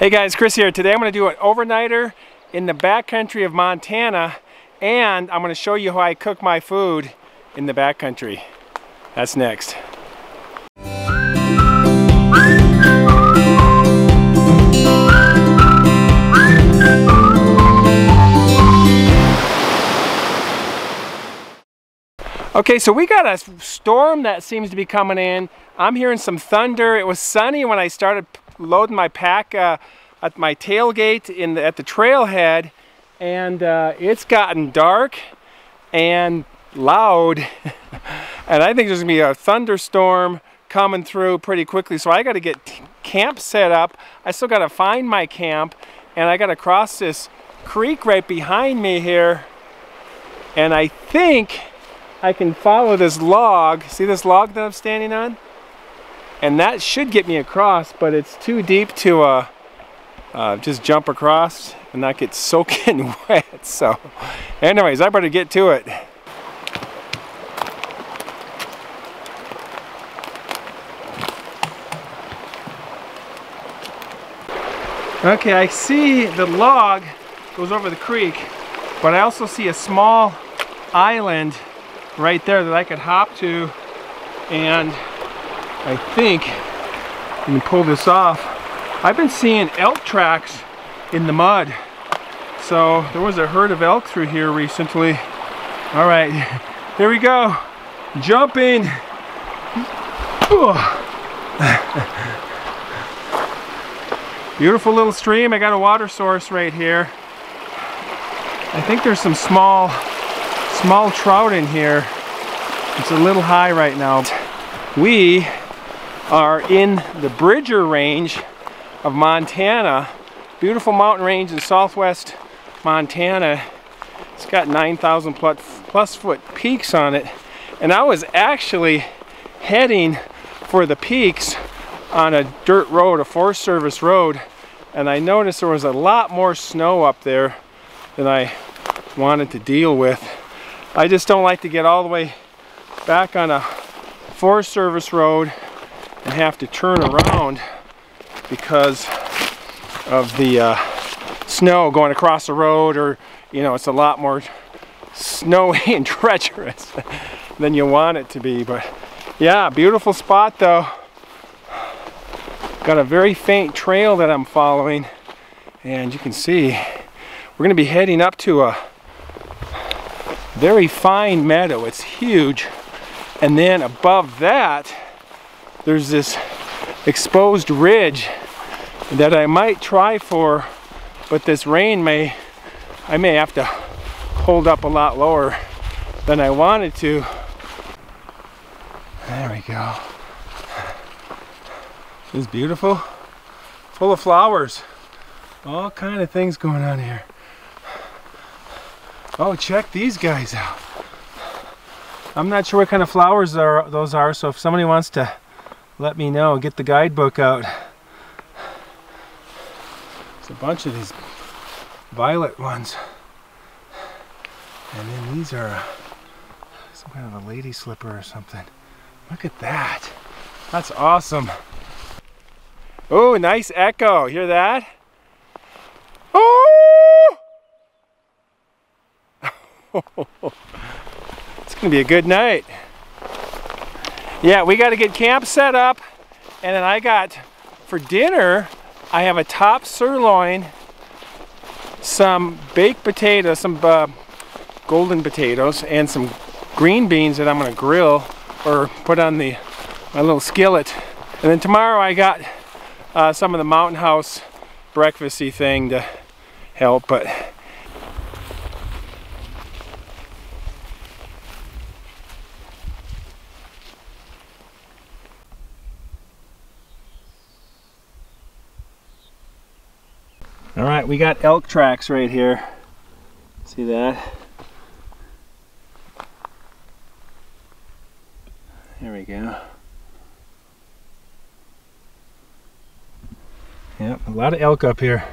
Hey guys, Chris here. Today I'm going to do an overnighter in the backcountry of Montana, and I'm going to show you how I cook my food in the backcountry. That's next. Okay, so we got a storm that seems to be coming in. I'm hearing some thunder. It was sunny when I started loading my pack at my tailgate at the trailhead, and it's gotten dark and loud and I think there's gonna be a thunderstorm coming through pretty quickly, so I got to get camp set up. I still got to find my camp, and I got to cross this creek right behind me here, and I think I can follow this log. See this log that I'm standing on? And that should get me across, but it's too deep to just jump across and not get soaking wet. So anyways, I better get to it. Okay, I see the log goes over the creek, but I also see a small island right there that I could hop to, and I think I can pull this off. I've been seeing elk tracks in the mud. So there was a herd of elk through here recently. All right, here we go. Jumping. Beautiful little stream. I got a water source right here. I think there's some small trout in here. It's a little high right now. We are in the Bridger Range of Montana. Beautiful mountain range in southwest Montana. It's got 9,000 plus foot peaks on it. And I was actually heading for the peaks on a dirt road, a Forest Service road, and I noticed there was a lot more snow up there than I wanted to deal with. I just don't like to get all the way back on a Forest Service road and have to turn around because of the snow going across the road, or you know, it's a lot more snowy and treacherous than you want it to be. But yeah, beautiful spot though. Got a very faint trail that I'm following, and you can see we're going to be heading up to a very fine meadow. It's huge, and then above that there's this exposed ridge that I might try for, but this rain I may have to hold up a lot lower than I wanted to. There we go. This is beautiful, full of flowers, all kind of things going on here. Oh, check these guys out. I'm not sure what kind of flowers those are, so if somebody wants to let me know, get the guidebook out. There's a bunch of these violet ones. And then these are some kind of a lady slipper or something. Look at that. That's awesome. Oh, nice echo. Hear that? Oh! It's gonna be a good night. Yeah, we got to get camp set up, and then I got for dinner, I have a top sirloin, some baked potatoes, some golden potatoes, and some green beans that I'm gonna grill or put on my little skillet. And then tomorrow I got some of the Mountain House breakfasty thing to help. But all right, we got elk tracks right here. See that? There we go. Yep, a lot of elk up here.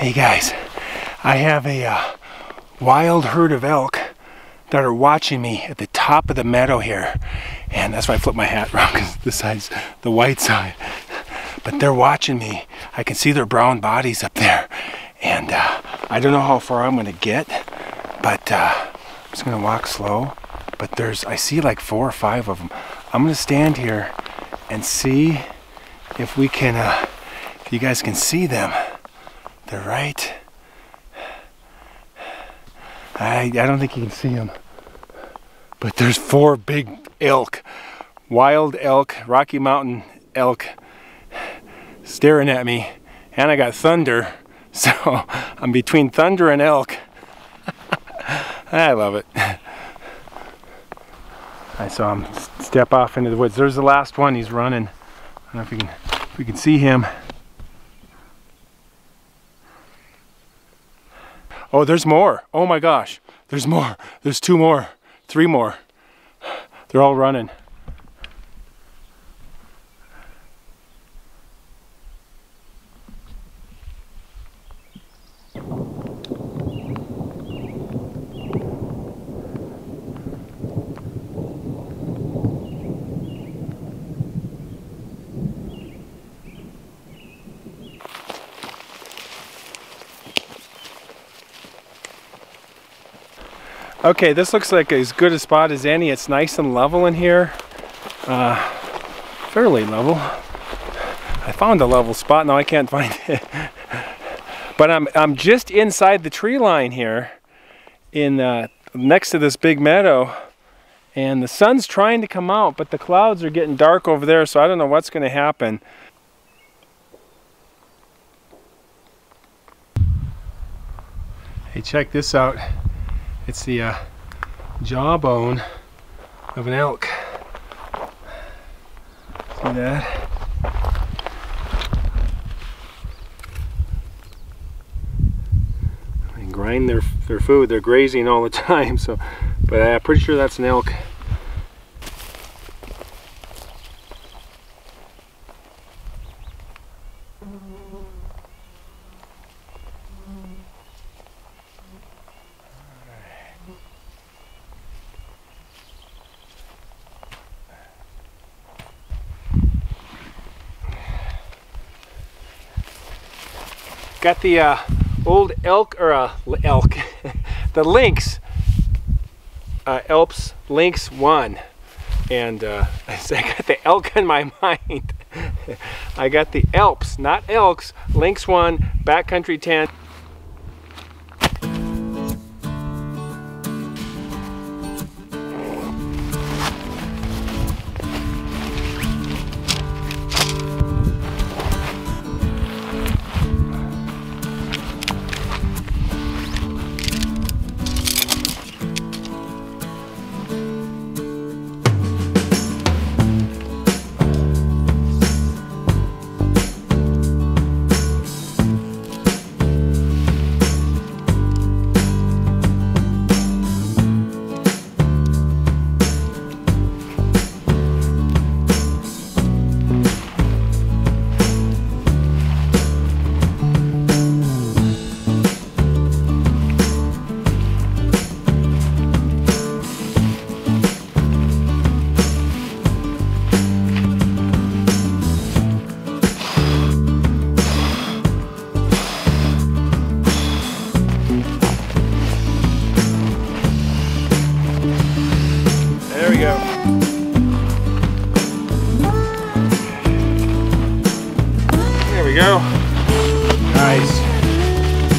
Hey guys, I have a wild herd of elk that are watching me at the top of the meadow here. And that's why I flip my hat around, because this side's the white side. But they're watching me. I can see their brown bodies up there. And I don't know how far I'm gonna get, but I'm just gonna walk slow. But I see like 4 or 5 of them. I'm gonna stand here and see if we can, if you guys can see them. They're right. I don't think you can see them. But there's 4 big elk, wild elk, Rocky Mountain elk, staring at me. And I got thunder, so I'm between thunder and elk. I love it. I saw him step off into the woods. There's the last one. He's running. I don't know if we can see him. Oh, there's more. Oh my gosh. There's more. There's 2 more. 3 more. They're all running. Okay, this looks like as good a spot as any. It's nice and level in here. Fairly level. I found a level spot, now I can't find it. But I'm just inside the tree line here, in next to this big meadow, and the sun's trying to come out, but the clouds are getting dark over there, so I don't know what's going to happen. Hey, check this out. It's the jawbone of an elk. See that? They grind their food. They're grazing all the time. So, but I'm pretty sure that's an elk. Got the old elk, or elk, the Lynx, Alps Lynx 1. And I got the elk in my mind. I got the Alps, not elks, Lynx 1, backcountry 10.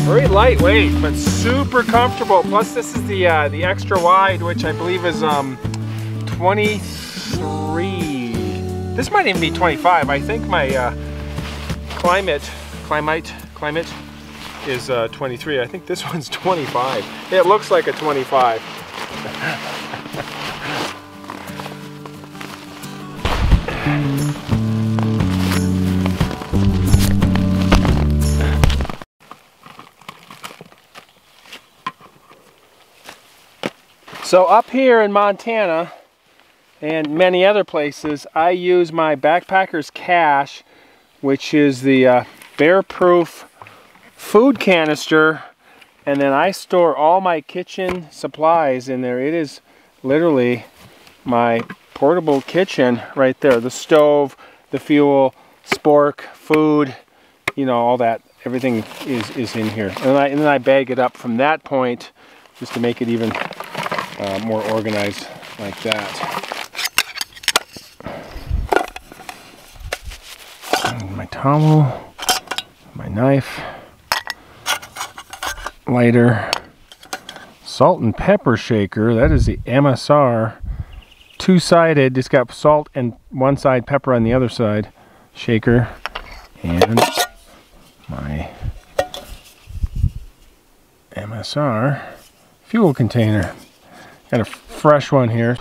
Very lightweight, but super comfortable. Plus this is the extra wide, which I believe is 23. This might even be 25. I think my climate is 23. I think this one's 25. It looks like a 25. So up here in Montana and many other places, I use my Backpacker's Cache, which is the bear-proof food canister, and then I store all my kitchen supplies in there. It is literally my portable kitchen right there. The stove, the fuel, spork, food, you know, all that. Everything is in here. And then I bag it up from that point just to make it even more organized like that. And my towel, my knife, lighter, salt and pepper shaker. That is the MSR. Two-sided, it's got salt and one side, pepper on the other side. Shaker. And my MSR fuel container. Got a fresh one here.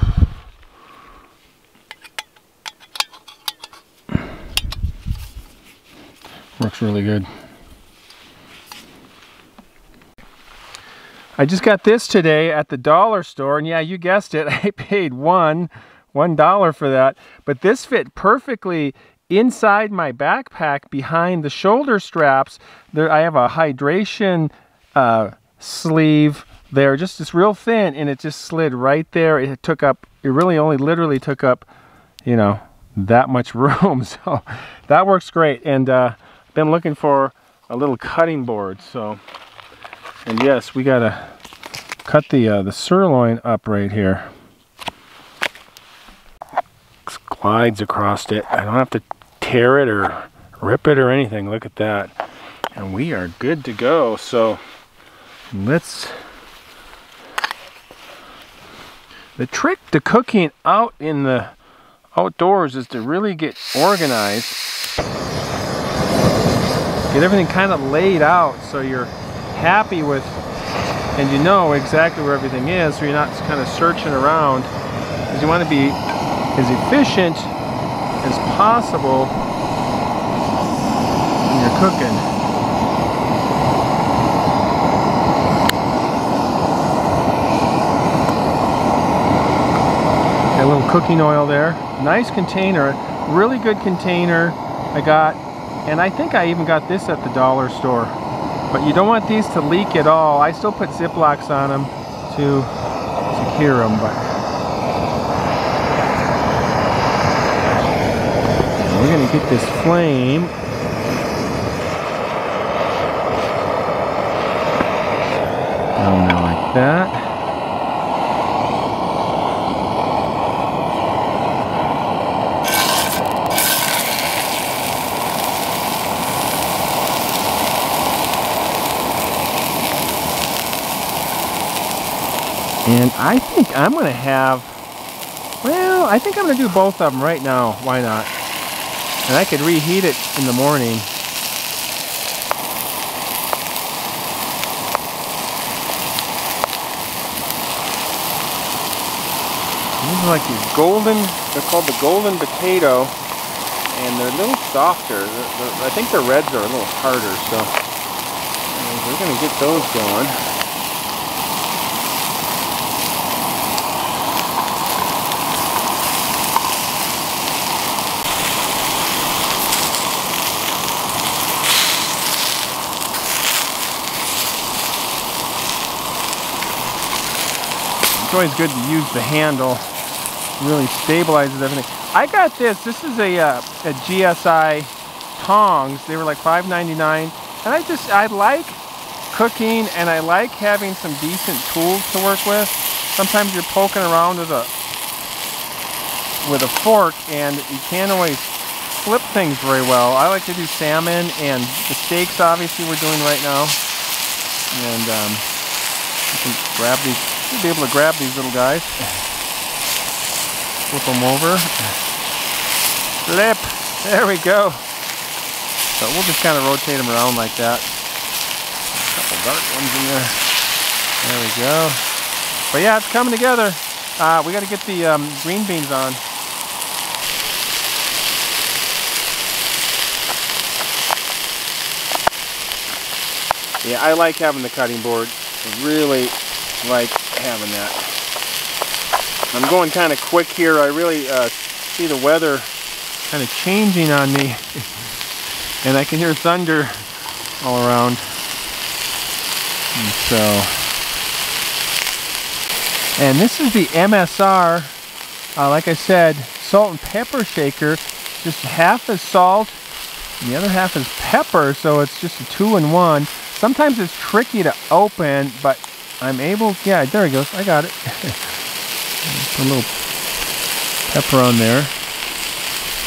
Works really good. I just got this today at the dollar store, and yeah, you guessed it, I paid $1 for that, but this fit perfectly inside my backpack behind the shoulder straps. There, I have a hydration sleeve there, just this real thin, and it just slid right there. It took up, it really only literally took up, you know, that much room, so that works great. And been looking for a little cutting board, so, and yes, we gotta cut the sirloin up right here. It glides across it. I don't have to tear it or rip it or anything. Look at that. And we are good to go. So let's... The trick to cooking out in the outdoors is to really get organized. Get everything kind of laid out so you're happy with, and you know exactly where everything is, so you're not kind of searching around. Because you want to be as efficient as possible when you're cooking. Got a little cooking oil there. Nice container, really good container I got, and I think I even got this at the dollar store. But you don't want these to leak at all. I still put Ziplocs on them to secure them, but we're gonna get this flame down there like that. And I think I'm going to have, well, I think I'm going to do both of them right now. Why not? And I could reheat it in the morning. These are like these golden, they're called the golden potato. And they're a little softer. I think the reds are a little harder. So we're going to get those going. It's always good to use the handle. It really stabilizes everything. I got this. This is a GSI tongs. They were like $5.99, and I like cooking, and I like having some decent tools to work with. Sometimes you're poking around with a fork, and you can't always flip things very well. I like to do salmon and the steaks. Obviously, we're doing right now, and you can grab these. You'll be able to grab these little guys, flip them over, flip, there we go. So we'll just kind of rotate them around like that. A couple dark ones in there. There we go. But yeah, it's coming together. We got to get the green beans on. Yeah, I like having the cutting board. I really like having that. I'm going kind of quick here. I really see the weather kind of changing on me, and I can hear thunder all around. And so, and this is the MSR, like I said, salt and pepper shaker. Just half is salt, and the other half is pepper, so it's just a 2-in-1. Sometimes it's tricky to open, but I'm able, yeah, there it goes, I got it. Put a little pepper on there.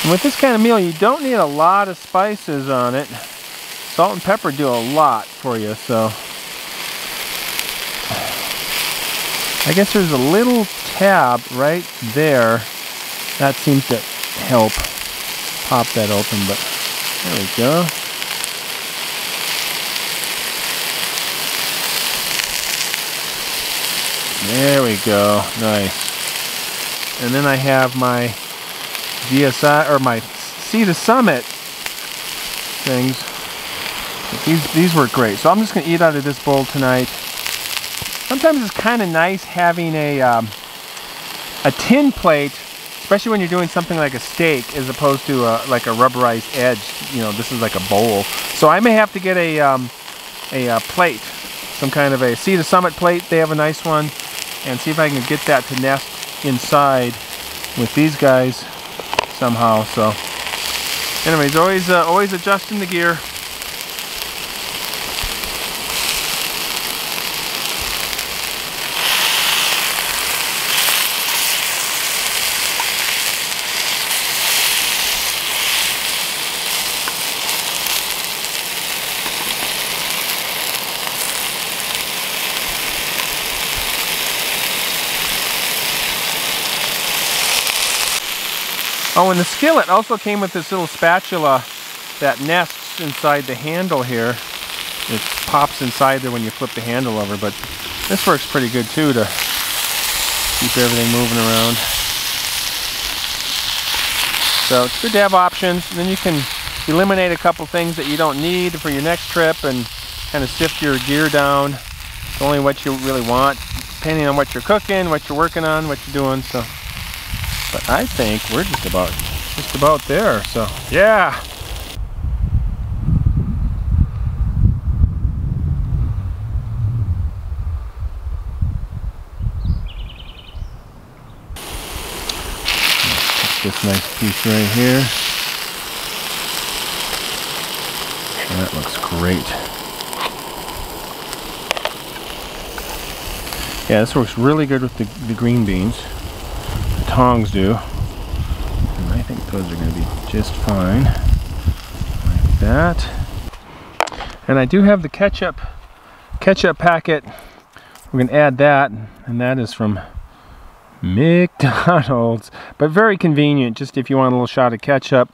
And with this kind of meal, you don't need a lot of spices on it. Salt and pepper do a lot for you, so. I guess there's a little tab right there. That seems to help pop that open, but there we go. There we go, nice. And then I have my GSI, or my See the Summit things. These work great. So I'm just gonna eat out of this bowl tonight. Sometimes it's kind of nice having a tin plate, especially when you're doing something like a steak, as opposed to like a rubberized edge. You know, this is like a bowl. So I may have to get a plate, some kind of a See the Summit plate. They have a nice one, and see if I can get that to nest inside with these guys somehow. So, anyways, always adjusting the gear. Oh, and the skillet also came with this little spatula that nests inside the handle here. It pops inside there when you flip the handle over, but this works pretty good too to keep everything moving around. So it's good to have options, and then you can eliminate a couple things that you don't need for your next trip and kind of sift your gear down to only what you really want, depending on what you're cooking, what you're working on, what you're doing. So. But I think we're just about there, so yeah. Take this nice piece right here. That looks great. Yeah, this works really good with the green beans. Tongs do, and I think those are going to be just fine like that. And I do have the ketchup packet. We're going to add that, and that is from McDonald's, but very convenient just if you want a little shot of ketchup.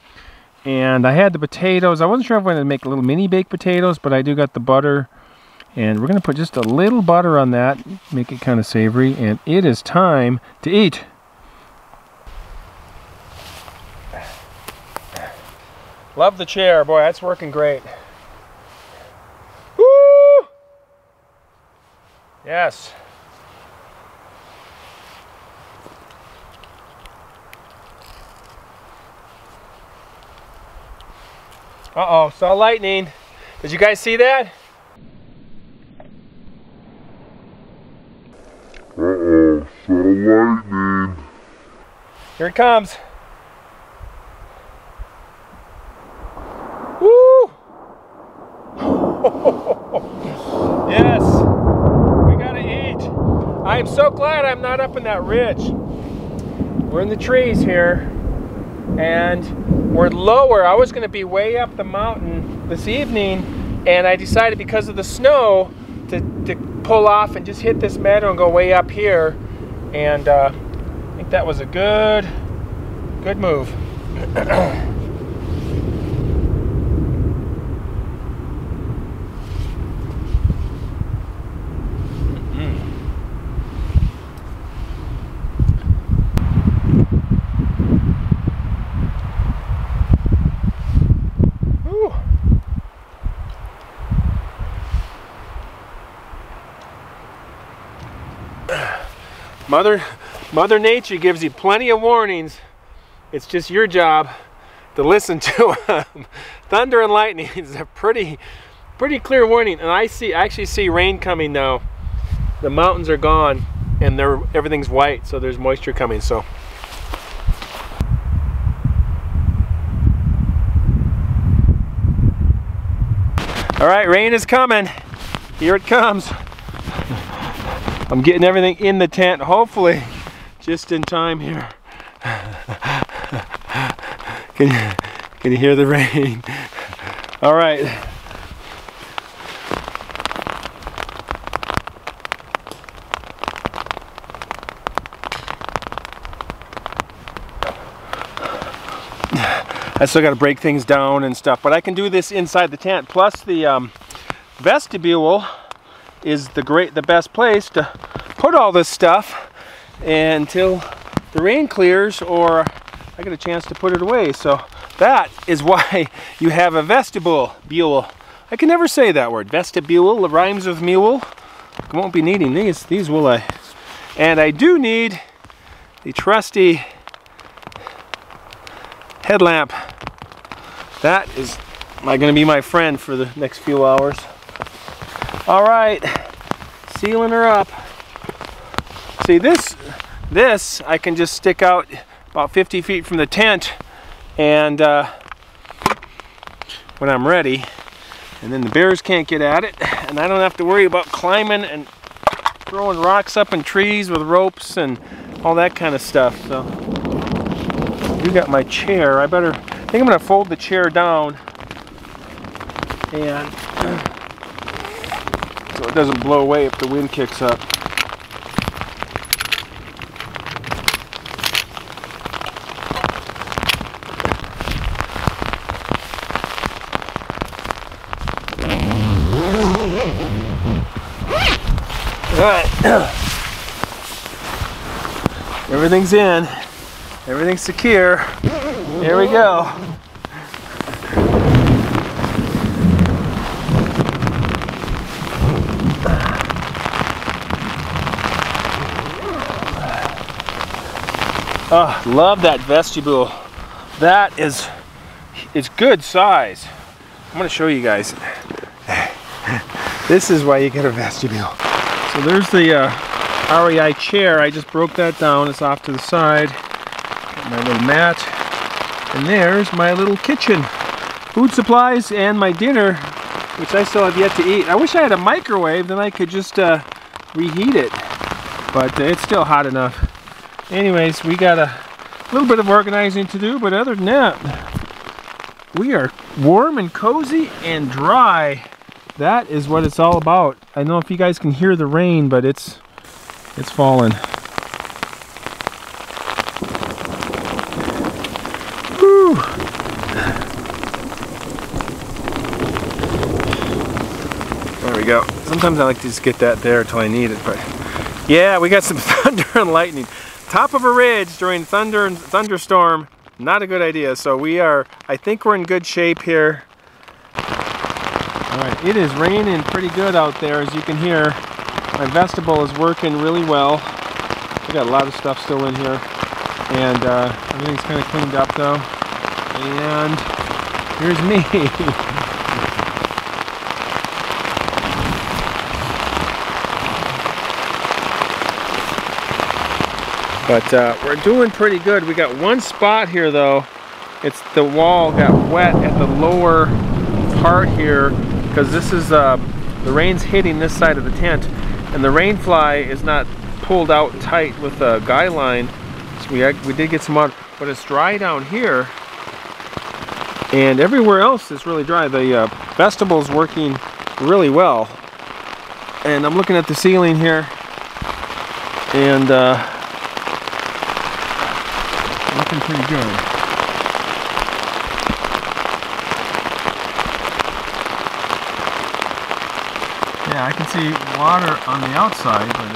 And I had the potatoes. I wasn't sure if I wanted to make little mini baked potatoes, but I do got the butter, and we're going to put just a little butter on that, make it kind of savory, and it is time to eat. Love the chair, boy, that's working great. Woo! Yes. Uh-oh, saw lightning. Did you guys see that? Uh-oh, saw lightning. Here it comes. Woo! Yes, we gotta eat. I am so glad I'm not up in that ridge. We're in the trees here, and we're lower. I was gonna be way up the mountain this evening, and I decided because of the snow to pull off and just hit this meadow and go way up here. And I think that was a good move. Mother Nature gives you plenty of warnings. It's just your job to listen to them. Thunder and lightning is a pretty pretty clear warning, and I actually see rain coming now. The mountains are gone, and everything's white, so there's moisture coming. So. All right, rain is coming. Here it comes. I'm getting everything in the tent, hopefully, just in time here. Can you hear the rain? All right. I still got to break things down and stuff, but I can do this inside the tent. Plus the vestibule is the best place to put all this stuff until the rain clears or I get a chance to put it away. So that is why you have a vestibule. I can never say that word. Vestibule, it rhymes with mule. I won't be needing these will I? And I do need the trusty headlamp. That is going to be my friend for the next few hours. All right, sealing her up. See, this I can just stick out about 50 feet from the tent, and when I'm ready, and then the bears can't get at it, and I don't have to worry about climbing and throwing rocks up in trees with ropes and all that kind of stuff. So you got my chair. I think I'm going to fold the chair down and so it doesn't blow away if the wind kicks up. All right. Everything's in. Everything's secure. Here we go. Oh, love that vestibule. It's good size. I'm going to show you guys. This is why you get a vestibule. So there's the REI chair. I just broke that down. It's off to the side. Got my little mat. And there's my little kitchen. Food supplies and my dinner, which I still have yet to eat. I wish I had a microwave, then I could just reheat it. But it's still hot enough. Anyways, we got a little bit of organizing to do, but other than that, we are warm and cozy and dry. That is what it's all about. I don't know if you guys can hear the rain, but it's falling. Whew. There we go. Sometimes I like to just get that there until I need it, but yeah, we got some thunder and lightning. Top of a ridge during thunderstorm, not a good idea. So I think we're in good shape here. All right, it is raining pretty good out there, as you can hear. My vestibule is working really well. We got a lot of stuff still in here, and everything's kind of cleaned up though. And here's me. But we're doing pretty good. We got one spot here though. It's the wall got wet at the lower part here because this is the rain's hitting this side of the tent, and the rain fly is not pulled out tight with a guy line. So we did get some water, but it's dry down here, and everywhere else is really dry. The vestibule is working really well, and I'm looking at the ceiling here, and looking pretty good. Yeah, I can see water on the outside, but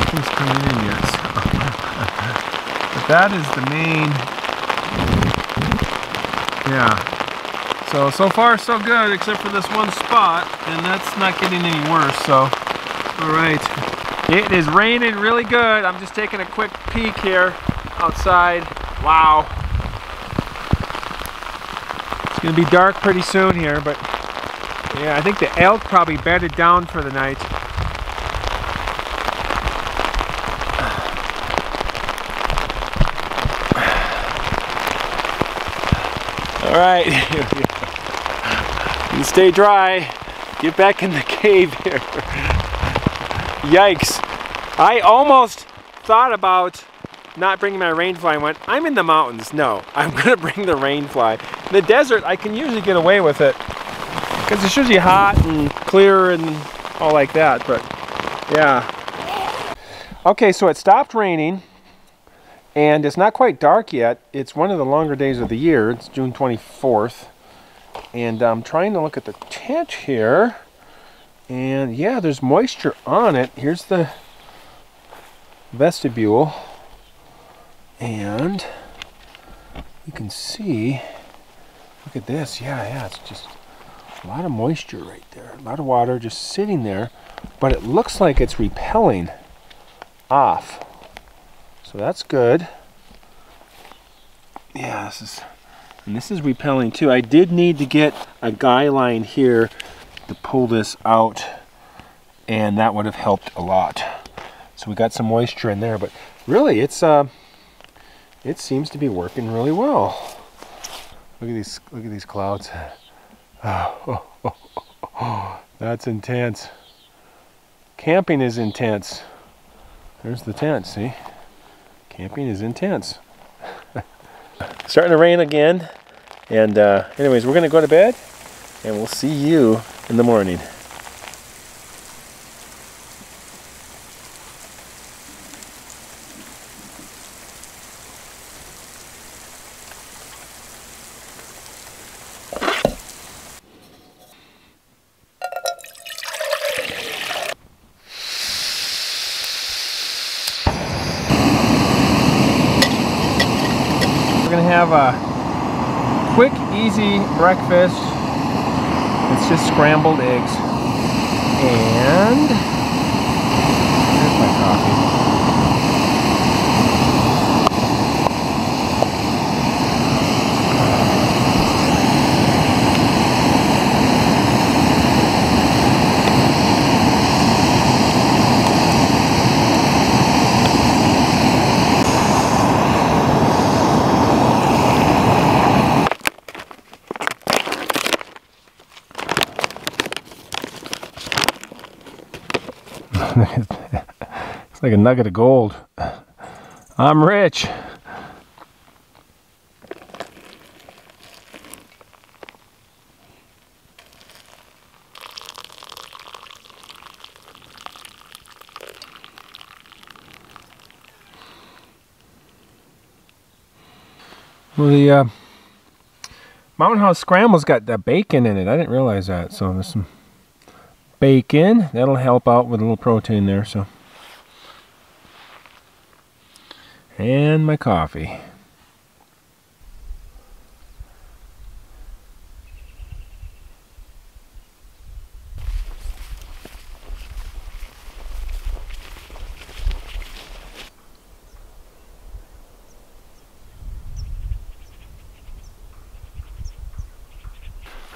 nothing's coming in yet. So. But that is the main. Yeah. So far so good, except for this one spot, and that's not getting any worse. So, all right. It is raining really good. I'm just taking a quick peek here. Outside. Wow. It's gonna be dark pretty soon here, but Yeah, I think the elk probably bedded down for the night. All right, you stay dry. Get back in the cave here. Yikes. I almost thought about not bringing my rain fly and went, I'm in the mountains. No, I'm gonna bring the rain fly. In the desert, I can usually get away with it because it's usually hot and clear and all like that, but yeah. Okay, so it stopped raining and it's not quite dark yet. It's one of the longer days of the year. It's June 24th. And I'm trying to look at the tent here. And yeah, there's moisture on it. Here's the vestibule. And you can see, look at this. Yeah, it's just a lot of moisture right there. A lot of water just sitting there. But it looks like it's repelling off. So that's good. Yeah, this is repelling too. I did need to get a guy line here to pull this out, and that would have helped a lot. So we got some moisture in there, but really it seems to be working really well. Look at these clouds. Oh, that's intense. Camping is intense. There's the tent, see? Camping is intense. Starting to rain again. And anyways, we're gonna go to bed and we'll see you in the morning. We're gonna have a quick, easy breakfast. It's just scrambled eggs. And here's my coffee. It's like a nugget of gold. I'm rich. Well, the Mountain House Scramble's got the bacon in it. I didn't realize that. So there's some bacon. That'll help out with a little protein there. So, and my coffee.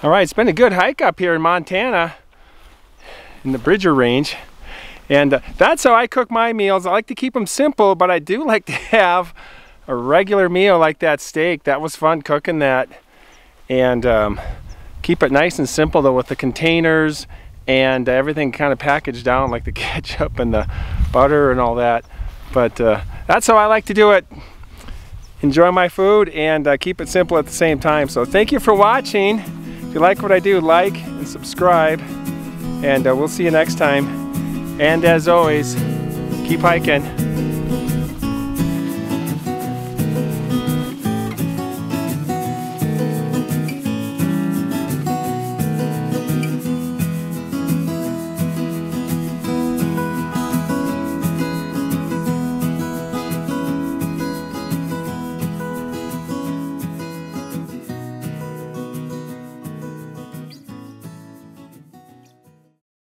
All right, it's been a good hike up here in Montana in the Bridger Range, and that's how I cook my meals. I like to keep them simple, but I do like to have a regular meal like that steak. That was fun cooking that, and keep it nice and simple though with the containers and everything kind of packaged down, like the ketchup and the butter and all that. But that's how I like to do it. Enjoy my food and keep it simple at the same time. So thank you for watching. If you like what I do, like and subscribe, and we'll see you next time. And as always, keep hiking.